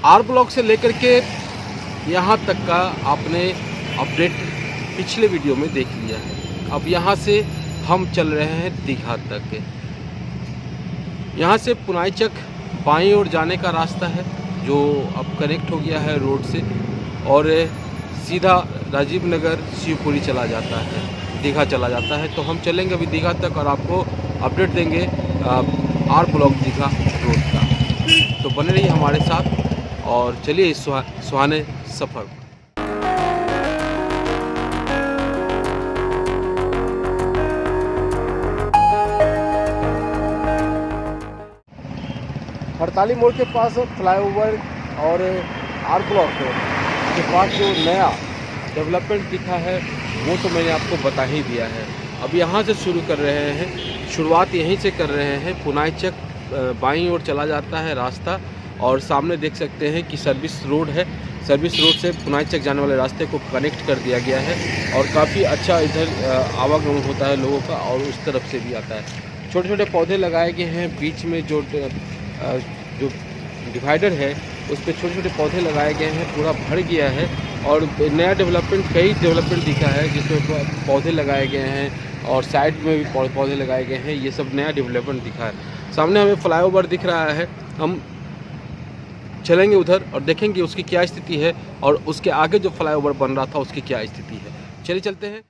R block से लेकर के यहाँ तक का आपने अपडेट पिछले वीडियो में देख लिया है। अब यहाँ से हम चल रहे हैं दीघा तक। यहाँ से पुनाईचक बाईं ओर जाने का रास्ता है जो अब कनेक्ट हो गया है रोड से, और सीधा राजीव नगर शिवपुरी चला जाता है, दीघा चला जाता है। तो हम चलेंगे अभी दीघा तक और आपको अपडेट देंगे आर ब्लॉक दीघा रोड का। तो बने रहिए हमारे साथ और चलिए इस सुहाने सफ़र पर। हड़ताली मोड़ के पास फ्लाईओवर और आर ब्लॉक के पास जो नया डेवलपमेंट दिखा है वो तो मैंने आपको बता ही दिया है। अब यहाँ से शुरू कर रहे हैं, शुरुआत यहीं से कर रहे हैं। पुनाईचक बाईं ओर चला जाता है रास्ता और सामने देख सकते हैं कि सर्विस रोड है। सर्विस रोड से पुनाईचक जाने वाले रास्ते को कनेक्ट कर दिया गया है और काफ़ी अच्छा इधर आवागमन होता है लोगों का, और उस तरफ से भी आता है। छोटे छोटे पौधे लगाए गए हैं बीच में, जो डिवाइडर है उस पर छोटे छोटे पौधे लगाए गए हैं, पूरा भर गया है। और नया डेवलपमेंट, कई डेवलपमेंट दिखा है जिसमें पौधे लगाए गए हैं और साइड में भी पौधे लगाए गए हैं। ये सब नया डेवलपमेंट दिखा है। सामने हमें फ्लाईओवर दिख रहा है, हम चलेंगे उधर और देखेंगे उसकी क्या स्थिति है और उसके आगे जो फ्लाईओवर बन रहा था उसकी क्या स्थिति है। चलिए चलते हैं।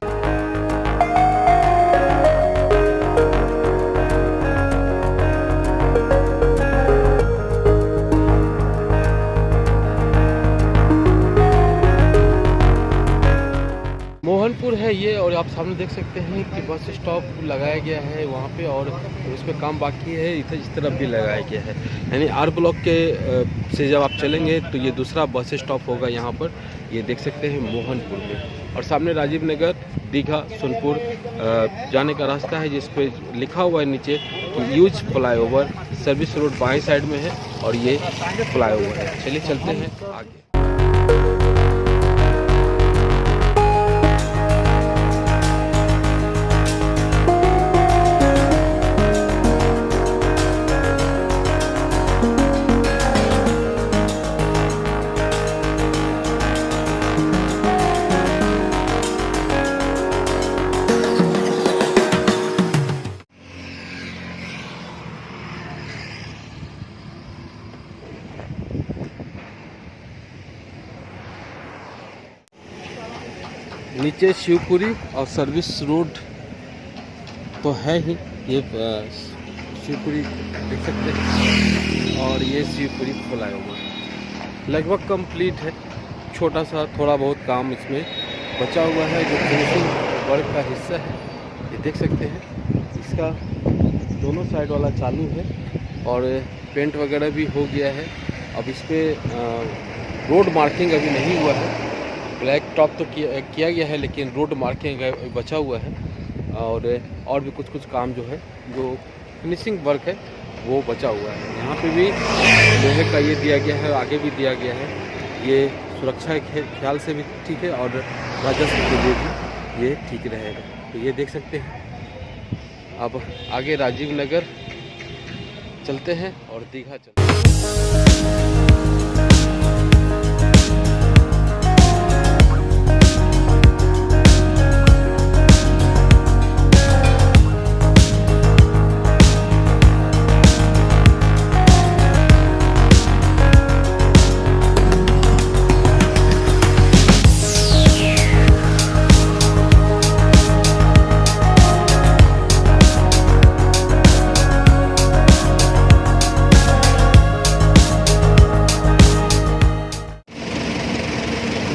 मोहनपुर है ये, और आप सामने देख सकते हैं कि बस स्टॉप लगाया गया है वहाँ पे, और उस पर काम बाकी है। इधर इस तरफ भी लगाया गया है, यानी आर ब्लॉक के से जब आप चलेंगे तो ये दूसरा बस स्टॉप होगा यहाँ पर। ये देख सकते हैं मोहनपुर में, और सामने राजीव नगर दीघा सोनपुर जाने का रास्ता है जिस पे लिखा हुआ है नीचे यूज फ्लाईओवर। सर्विस रोड बाएँ साइड में है और ये फ्लाईओवर है। चलिए चलते हैं आगे। नीचे शिवपुरी और सर्विस रोड तो है ही, ये शिवपुरी देख सकते हैं, और ये शिवपुरी फ्लाईओवर लगभग कंप्लीट है। छोटा सा थोड़ा बहुत काम इसमें बचा हुआ है जो फिनिशिंग वर्क का हिस्सा है। ये देख सकते हैं इसका दोनों साइड वाला चालू है और पेंट वगैरह भी हो गया है। अब इस पर रोड मार्किंग अभी नहीं हुआ है। ब्लैक टॉप तो किया गया है लेकिन रोड मार्किंग बचा हुआ है, और भी कुछ काम जो है, जो फिनिशिंग वर्क है वो बचा हुआ है। यहाँ पे भी लोहे का ये दिया गया है, आगे भी दिया गया है। ये सुरक्षा के ख्याल से भी ठीक है और राजस्व के लिए भी ये ठीक रहेगा। तो ये देख सकते हैं। अब आगे राजीव नगर चलते हैं और दीघा चलते हैं।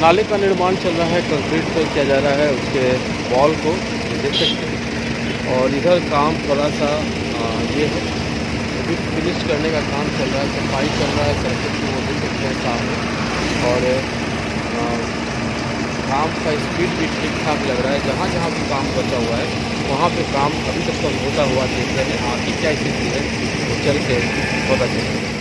नाले का निर्माण चल रहा है, कंक्रीट पर किया जा रहा है उसके वॉल को, देख सकते हैं। और इधर काम थोड़ा सा ये है, अभी फिनिश करने का काम चल रहा है, सफाई चल रहा है सर्किट की, वो देख सकते हैं सामने। और काम का स्पीड भी ठीक ठाक लग रहा है। जहाँ जहाँ भी काम बचा हुआ है वहाँ पे काम अभी तक तो होता हुआ देख रहे हैं। आगे क्या स्थिति है वो चल के पता चलेगा।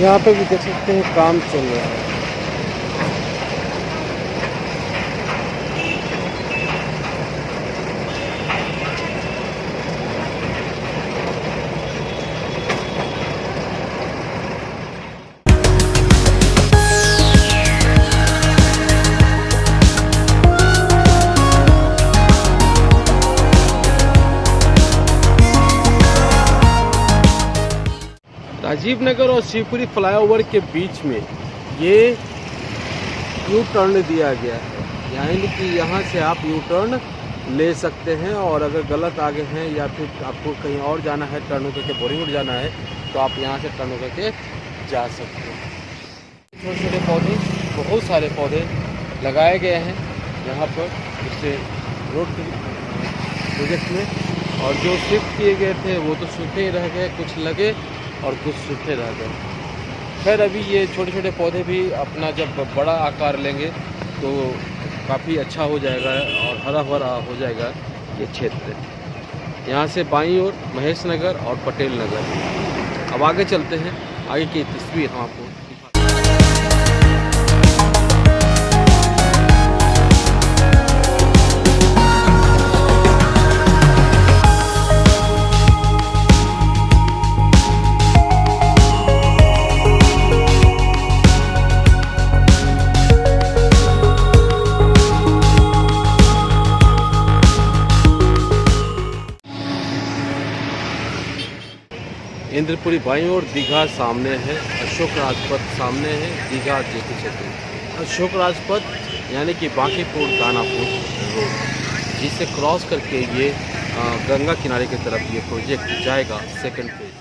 यहाँ पे भी देख सकते हैं काम चल रहा है। राजीव नगर और शिवपुरी फ्लाईओवर के बीच में ये यू टर्न दिया गया है, यानी कि यहाँ से आप यू टर्न ले सकते हैं और अगर गलत आगे हैं या फिर आपको कहीं और जाना है, टर्न होकर के बोरिंग जाना है, तो आप यहाँ से टर्न होकर के जा सकते हैं। छोटे छोटे पौधे, बहुत सारे पौधे लगाए गए हैं यहाँ पर इससे रोड प्रोजेक्ट में, और जो शिफ्ट किए गए थे वो तो सूखे ही रह गए, कुछ लगे और कुछ सूखे रह गए। खैर अभी ये छोटे छोटे पौधे भी अपना जब बड़ा आकार लेंगे तो काफ़ी अच्छा हो जाएगा और हरा भरा हो जाएगा ये क्षेत्र। यहाँ से बाईं ओर महेश नगर और पटेल नगर। अब आगे चलते हैं, आगे की तस्वीर हम आपको। इंद्रपुरी बाईं ओर, दीघा सामने है, अशोक राजपथ सामने है, दीघा जेपी क्षेत्र। अशोक राजपथ यानी कि बांकीपुर दानापुर रोड, जिसे क्रॉस करके ये गंगा किनारे की तरफ ये प्रोजेक्ट जाएगा second phase.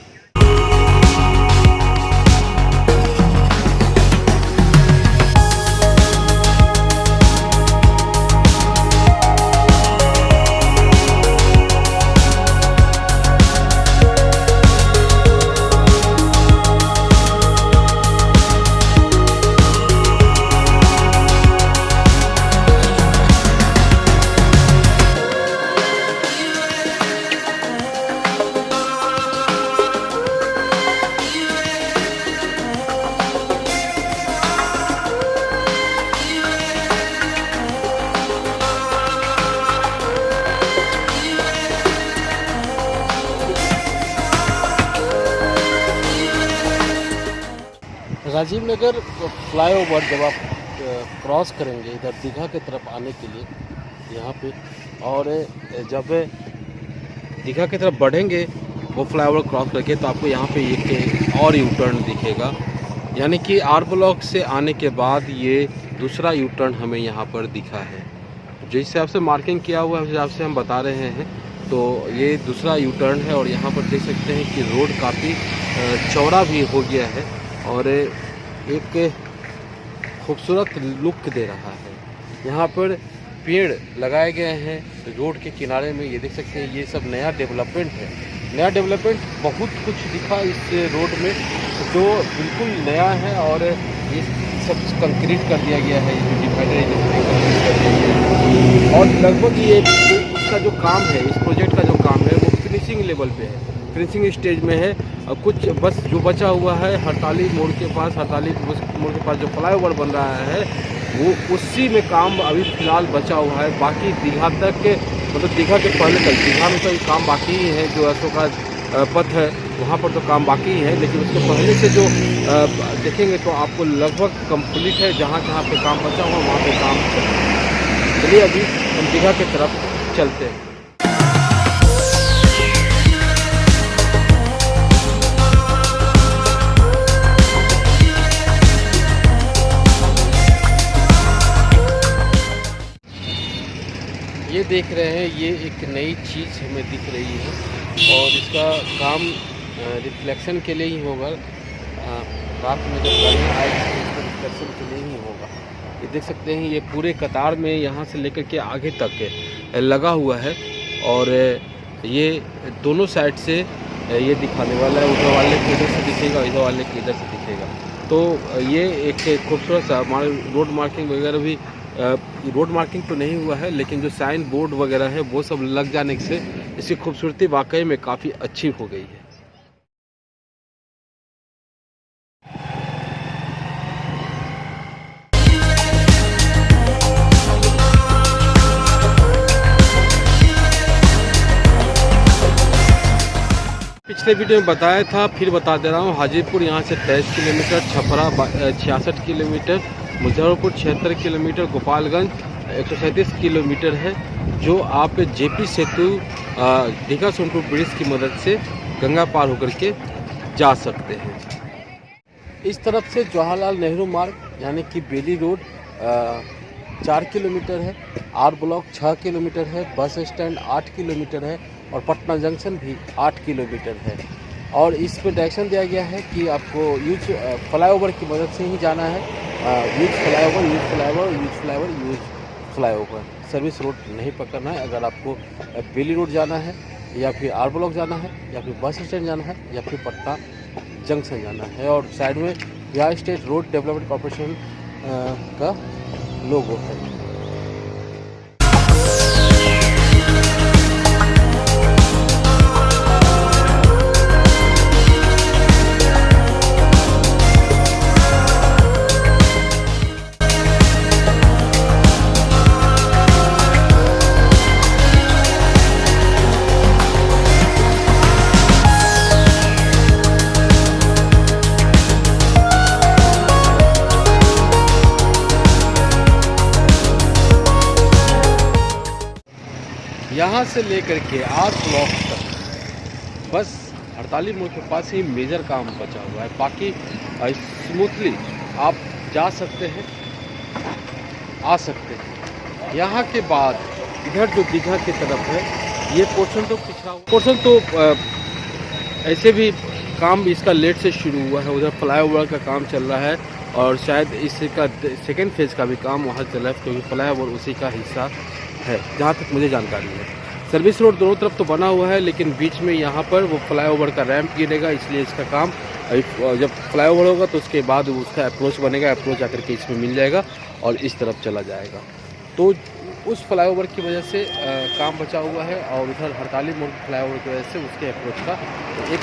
Rajiv Nagar flyover जब आप क्रॉस करेंगे इधर दीघा की तरफ आने के लिए यहाँ पे, और जब दीघा की तरफ बढ़ेंगे वो फ्लाईओवर क्रॉस करके, तो आपको यहाँ पे एक और यू टर्न दिखेगा, यानी कि आर ब्लॉक से आने के बाद ये दूसरा यू टर्न हमें यहाँ पर दिखा है। जिस हिसाब से मार्किंग किया हुआ है उस हिसाब से हम बता रहे हैं, तो ये दूसरा यू टर्न है। और यहाँ पर देख सकते हैं कि रोड काफ़ी चौड़ा भी हो गया है और एक खूबसूरत लुक दे रहा है। यहाँ पर पेड़ लगाए गए हैं रोड के किनारे में, ये देख सकते हैं, ये सब नया डेवलपमेंट है। नया डेवलपमेंट बहुत कुछ दिखा इस रोड में जो बिल्कुल नया है, और ये सब कंक्रीट कर दिया गया है, ये जो डिवाइडर कंक्रीट कर दिया गया है। और लगभग ये उसका जो काम है, इस प्रोजेक्ट का जो काम है वो फिनिशिंग लेवल पे है, फिनिशिंग स्टेज में है। कुछ बस जो बचा हुआ है हड़ताली मोड़ के पास, हड़ताली मोड़ के पास जो फ्लाईओवर बन रहा है वो उसी में काम अभी फ़िलहाल बचा हुआ है। बाकी दीघा तक के, मतलब दीघा के पहले तक दीघा में तो काम बाकी ही है, जो अशोक पथ है वहाँ पर तो काम बाकी ही है, लेकिन उसके पहले से जो देखेंगे तो आपको लगभग कंप्लीट है। जहाँ जहाँ पे काम बचा हुआ वहाँ पे काम चल रहा है। चलिए अभी हम दीघा की तरफ चलते हैं। ये देख रहे हैं, ये एक नई चीज़ हमें दिख रही है और इसका काम रिफ्लेक्शन के लिए ही होगा। रात में जब गाड़ियाँ आएगी तो रिफ्लेक्शन के लिए ही होगा। ये देख सकते हैं, ये पूरे कतार में यहाँ से लेकर के आगे तक लगा हुआ है, और ये दोनों साइड से ये दिखाने वाला है। उधर वाले के इधर से दिखेगा, इधर वाले के इधर से दिखेगा। तो ये एक खूबसूरत सा रोड मार्किंग वगैरह भी, रोड मार्किंग तो नहीं हुआ है, लेकिन जो साइन बोर्ड वगैरह है वो सब लग जाने से इसकी खूबसूरती वाकई में काफ़ी अच्छी हो गई है। पिछले वीडियो में बताया था, फिर बता दे रहा हूँ। हाजीपुर यहाँ से 23 kilometre, Chhapra 66 kilometre, Muzaffarpur 76 kilometre, Gopalganj 137 kilometre है, जो आप जेपी सेतु दीघा सोनपुर ब्रिज की मदद से गंगा पार होकर के जा सकते हैं। इस तरफ से जवाहरलाल नेहरू मार्ग यानी कि बेली रोड 4 किलोमीटर है, आर ब्लॉक 6 किलोमीटर है, बस स्टैंड 8 किलोमीटर है और पटना जंक्शन भी 8 किलोमीटर है। और इस पर डायरेक्शन दिया गया है कि आपको यूज फ्लाईओवर की मदद से ही जाना है। Use flyover, use flyover, use flyover, use flyover, service road नहीं पकड़ना है। अगर आपको बेली रोड जाना है या फिर आर ब्लॉक जाना है या फिर बस स्टैंड जाना है या फिर पटना जंक्शन जाना है। और साइड में Bihar state road development corporation का लोगो है। यहाँ से लेकर के आर ब्लॉक तक बस 48 मोड़ के पास ही मेजर काम बचा हुआ है। बाकी स्मूथली आप जा सकते हैं, आ सकते हैं। यहाँ के बाद इधर जो दीघा की तरफ है, ये पोर्शन तो पिछड़ा हुआ पोर्शन तो ऐसे भी काम इसका लेट से शुरू हुआ है। उधर फ्लाईओवर का काम चल रहा है और शायद इसका सेकेंड फेज़ का भी काम वहाँ चल रहा है, क्योंकि फ्लाईओवर उसी का हिस्सा है जहाँ तक मुझे जानकारी है। सर्विस रोड दोनों तरफ तो बना हुआ है, लेकिन बीच में यहाँ पर वो फ्लाईओवर का रैंप गिरेगा, इसलिए इसका काम जब फ्लाईओवर होगा तो उसके बाद उसका अप्रोच बनेगा, अप्रोच आकर के इसमें मिल जाएगा और इस तरफ चला जाएगा। तो उस फ्लाईओवर की वजह से काम बचा हुआ है और उधर 48 मोड़ फ्लाईओवर की वजह से उसके अप्रोच का एक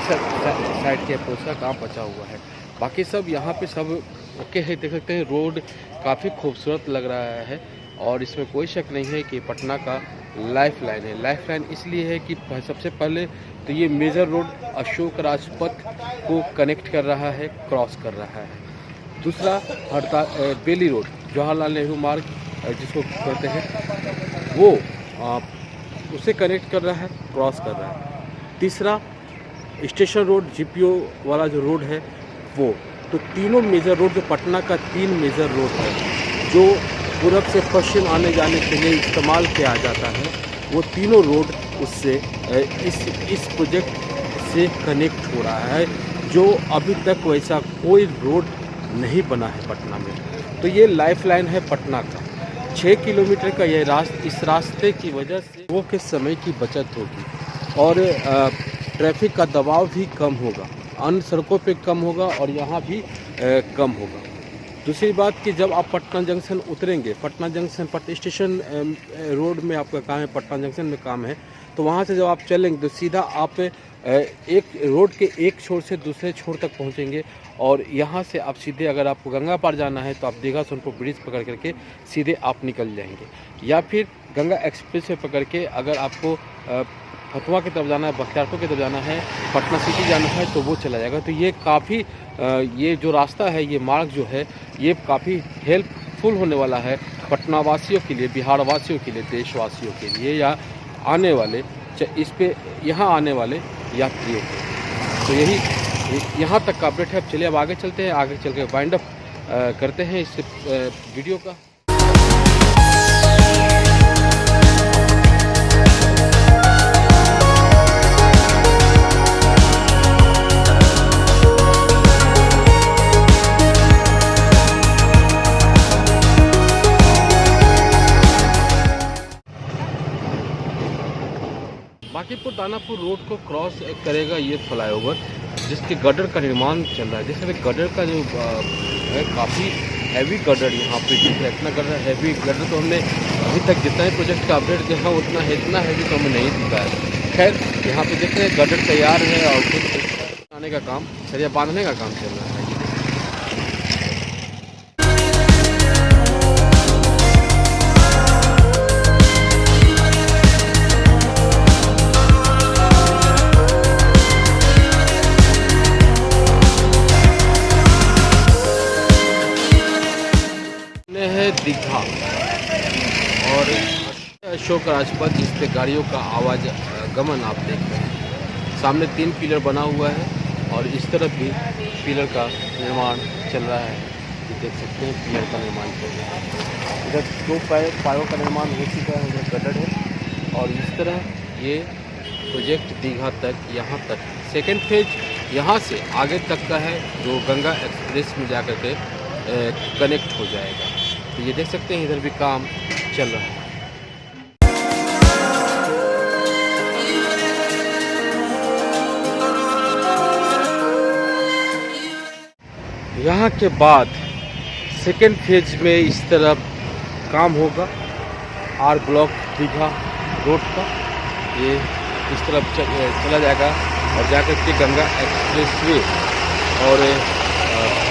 साइड के अप्रोच का काम बचा हुआ है। बाकी सब यहाँ पे सब ओके है। देख सकते हैं रोड काफ़ी खूबसूरत लग रहा है और इसमें कोई शक नहीं है कि पटना का लाइफ लाइन है। लाइफ लाइन इसलिए है कि सबसे पहले तो ये मेजर रोड अशोक राजपथ को कनेक्ट कर रहा है, क्रॉस कर रहा है। दूसरा बेली रोड, जवाहरलाल नेहरू मार्ग जिसको कहते हैं, वो उसे कनेक्ट कर रहा है, क्रॉस कर रहा है। तीसरा स्टेशन रोड, जीपीओ वाला जो रोड है वो। तो तीनों मेजर रोड, जो पटना का 3 मेजर रोड है, जो पूरब से पश्चिम आने जाने के लिए इस्तेमाल किया जाता है, वो तीनों रोड उससे इस प्रोजेक्ट से कनेक्ट हो रहा है, जो अभी तक वैसा कोई रोड नहीं बना है पटना में। तो ये लाइफ लाइन है पटना का। 6 किलोमीटर का ये इस रास्ते की वजह से वो के समय की बचत होगी और ट्रैफिक का दबाव भी कम होगा, अन्य सड़कों पे कम होगा और यहाँ भी कम होगा। दूसरी बात कि जब आप पटना जंक्शन उतरेंगे, पटना जंक्शन स्टेशन रोड में आपका काम है, पटना जंक्शन में काम है, तो वहाँ से जब आप चलेंगे तो सीधा आप एक रोड के एक छोर से दूसरे छोर तक पहुँचेंगे और यहाँ से आप सीधे, अगर आपको गंगा पार जाना है तो आप दीघा सोनपुर ब्रिज पकड़ करके सीधे आप निकल जाएंगे, या फिर गंगा एक्सप्रेस वे पकड़ के अगर आपको फतुहा की तरफ जाना है, बख्तियारपुर की तरफ जाना है, पटना सिटी जाना है तो वो चला जाएगा। तो ये काफ़ी ये जो रास्ता है, ये मार्ग जो है, ये काफ़ी हेल्पफुल होने वाला है पटना वासियों के लिए, बिहार वासियों के लिए, देशवासियों के लिए, या आने वाले इस पे यहाँ आने वाले यात्रियों के। तो यही यहाँ तक का अपडेट है। अब चलिए अब आगे चलते हैं, आगे चल के वाइंड अप करते हैं इस वीडियो का। बांकीपुर दानापुर रोड को क्रॉस करेगा ये फ्लाईओवर, जिसके गडर का निर्माण चल रहा है। जैसे गडर का जो है, काफ़ी हैवी गडर यहाँ पे दिख रहा है। इतना गडर, हैवी गडर तो हमने अभी तक जितना ही प्रोजेक्ट का अपडेट देखा उतना इतना हैवी तो हमें नहीं दिखा है। खैर यहाँ पे देख रहे हैं गडर तैयार है और कुछ आने का काम, सरिया बांधने का काम चल रहा है। अशोक राजपथ जिस पे गाड़ियों का आवाज गमन आप देख रहे हैं। सामने 3 पिलर बना हुआ है और इस तरफ भी पिलर का निर्माण चल रहा है। ये देख सकते हैं पिलर का निर्माण चल रहा है। इधर 2 पायों का निर्माण हो चुका है, उधर गटर है और इस तरह ये प्रोजेक्ट दीघा तक, यहाँ तक सेकेंड फेज यहाँ से आगे तक का है जो गंगा एक्सप्रेस में जाकर के कनेक्ट हो जाएगा। तो ये देख सकते हैं इधर भी काम चल रहा है। यहाँ के बाद सेकेंड फेज में इस तरफ काम होगा आर ब्लॉक दीघा रोड का। ये इस तरफ चला जाएगा और जाकर के गंगा एक्सप्रेस वे और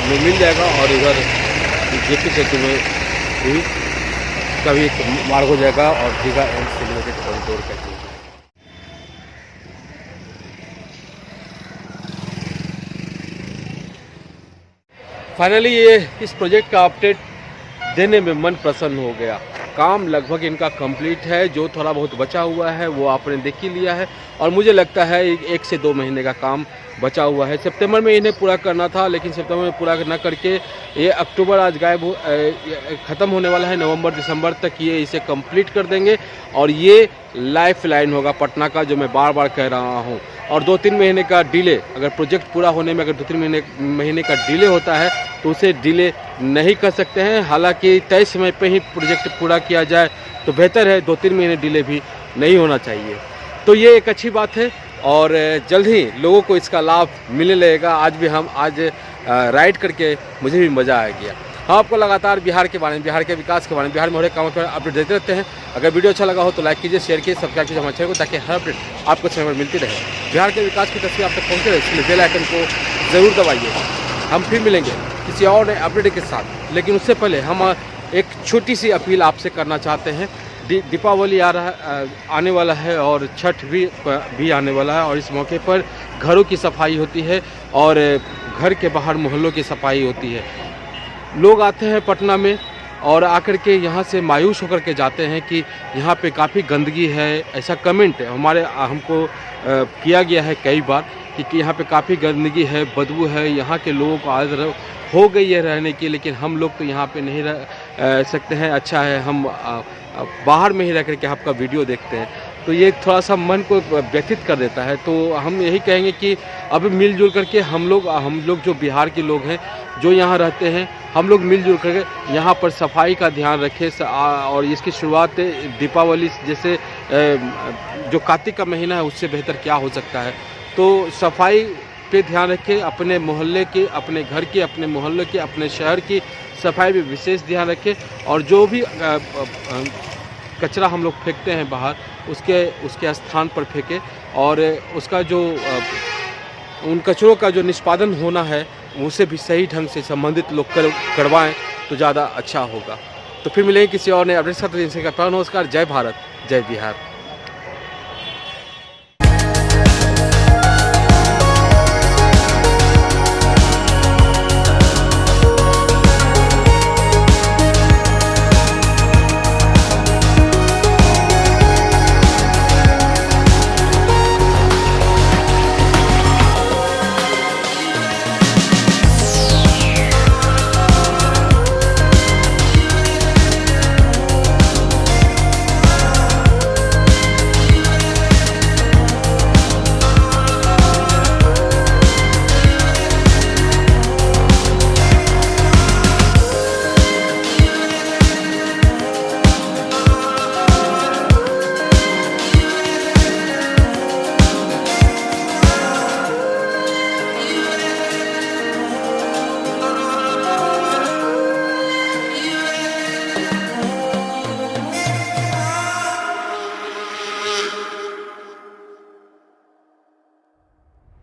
में मिल जाएगा और इधर जेपी सेतु में भी कभी एक मार्ग हो जाएगा और दीघा एंड से रिलेटेड कॉरिडोर का चीज़। फाइनली ये इस प्रोजेक्ट का अपडेट देने में मन प्रसन्न हो गया। काम लगभग इनका कंप्लीट है, जो थोड़ा बहुत बचा हुआ है वो आपने देख ही लिया है और मुझे लगता है 1 से 2 महीने का काम बचा हुआ है। सितंबर में इन्हें पूरा करना था, लेकिन सितंबर में पूरा न करके ये अक्टूबर आज ख़त्म होने वाला है। नवंबर दिसंबर तक ये इसे कंप्लीट कर देंगे और ये लाइफ लाइन होगा पटना का, जो मैं बार बार कह रहा हूँ। और 2-3 महीने का डिले, अगर प्रोजेक्ट पूरा होने में अगर 2-3 महीने का डिले होता है तो उसे डिले नहीं कर सकते हैं। हालांकि तय समय पे ही प्रोजेक्ट पूरा किया जाए तो बेहतर है, 2-3 महीने डिले भी नहीं होना चाहिए। तो ये एक अच्छी बात है और जल्द ही लोगों को इसका लाभ मिलने लगेगा। आज राइड करके मुझे भी मज़ा आ गया। हम आपको लगातार बिहार के बारे में, बिहार के विकास के बारे में, बिहार में हो रहे कामों पर अपडेट देते रहते हैं। अगर वीडियो अच्छा लगा हो तो लाइक कीजिए, शेयर कीजिए, सब्सक्राइब कीजिए हमारे चैनल को, ताकि हर अपडेट आपको समय पर मिलती रहे। बिहार के विकास की तस्वीर आप तक पहुँचे रहे, इसलिए बेल आइकन को ज़रूर दबाइए। हम फिर मिलेंगे किसी और नए अपडेट के साथ, लेकिन उससे पहले हम एक छोटी सी अपील आपसे करना चाहते हैं। दीपावली आने वाला है और छठ भी आने वाला है और इस मौके पर घरों की सफाई होती है और घर के बाहर मोहल्लों की सफाई होती है। लोग आते हैं पटना में और आकर के यहाँ से मायूस होकर के जाते हैं कि यहाँ पे काफ़ी गंदगी है। ऐसा कमेंट हमको किया गया है कई बार कि यहाँ पे काफ़ी गंदगी है, बदबू है, यहाँ के लोगों को आदत हो गई है रहने की, लेकिन हम लोग तो यहाँ पे नहीं रह सकते हैं। अच्छा है हम बाहर में ही रह करके आपका वीडियो देखते हैं, तो ये थोड़ा सा मन को व्यथित कर देता है। तो हम यही कहेंगे कि अब मिलजुल करके हम लोग जो बिहार के लोग हैं, जो यहाँ रहते हैं, हम लोग मिलजुल करके यहाँ पर सफाई का ध्यान रखें। और इसकी शुरुआत दीपावली जैसे जो कार्तिक का महीना है उससे बेहतर क्या हो सकता है। तो सफाई पे ध्यान रखें, अपने मोहल्ले के, अपने घर के, अपने मोहल्ले के, अपने शहर की सफाई पे विशेष ध्यान रखें। और जो भी कचरा हम लोग फेंकते हैं बाहर, उसके स्थान पर फेंकें और उसका जो उन कचरों का जो निष्पादन होना है उसे भी सही ढंग से संबंधित लोग करवाएं तो ज़्यादा अच्छा होगा। तो फिर मिलेंगे किसी और नए अपडेट के साथ। नमस्कार, जय भारत, जय बिहार।